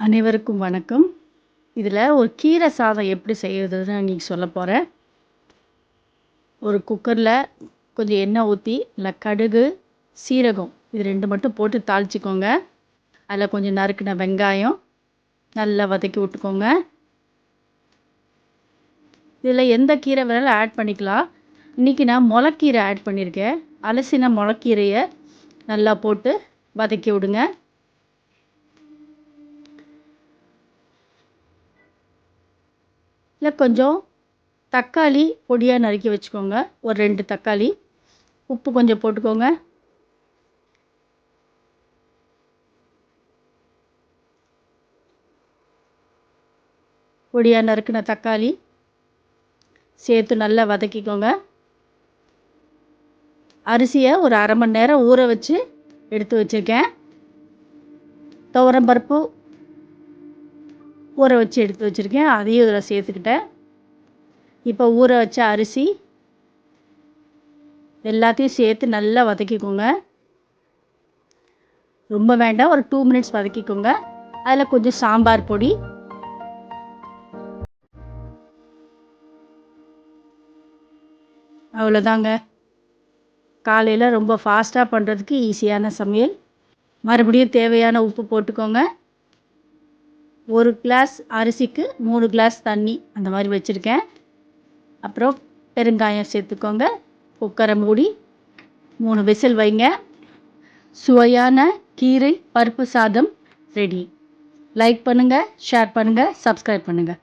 அனைவருக்கும் வணக்கம். இதில் ஒரு கீரை சாதம் எப்படி செய்கிறதுன்னு இன்றைக்கி சொல்ல போகிறேன். ஒரு குக்கரில் கொஞ்சம் எண்ணெய் ஊற்றி இல்லை கடுகு சீரகம் இது 2 மட்டும் போட்டு தாளிச்சிக்கோங்க. அதில் கொஞ்சம் நறுக்கின வெங்காயம் நல்லா வதக்கி விட்டுக்கோங்க. இதில் எந்த கீரை வேணாலும் ஆட் பண்ணிக்கலாம். இன்றைக்கி நான் முளைக்கீரை ஆட் பண்ணியிருக்கேன். அலசின முளைக்கீரையை நல்லா போட்டு வதக்கி விடுங்க. இல்லை கொஞ்சம் தக்காளி பொடியாக நறுக்கி வச்சுக்கோங்க. ஒரு 2 தக்காளி, உப்பு கொஞ்சம் போட்டுக்கோங்க. பொடியாக நறுக்கின தக்காளி சேர்த்து நல்லா வதக்கிக்கோங்க. அரிசியை ஒரு அரை மணி நேரம் ஊற வச்சு எடுத்து வச்சுருக்கேன். துவரம்பருப்பு ஊற வச்சு எடுத்து வச்சுருக்கேன், அதையும் இதில் சேர்த்துக்கிட்டேன். இப்போ ஊற வச்ச அரிசி எல்லாத்தையும் சேர்த்து நல்லா வதக்கிக்கோங்க. ரொம்ப வேண்டாம், ஒரு 2 மினிட்ஸ் வதக்கிக்கோங்க. அதில் கொஞ்சம் சாம்பார் பொடி, அவ்வளோதாங்க. காலையில் ரொம்ப ஃபாஸ்ட்டாக பண்ணுறதுக்கு ஈஸியான சமையல். மறுபடியும் தேவையான உப்பு போட்டுக்கோங்க. 1 கிளாஸ் அரிசிக்கு 3 கிளாஸ் தண்ணி அந்த மாதிரி வச்சுருக்கேன். அப்புறம் பெருங்காயம் சேர்த்துக்கோங்க. குக்கரை மூடி 3 விசில் வைங்க. சுவையான கீரை பருப்பு சாதம் ரெடி. லைக் பண்ணுங்கள், ஷேர் பண்ணுங்கள், சப்ஸ்கிரைப் பண்ணுங்கள்.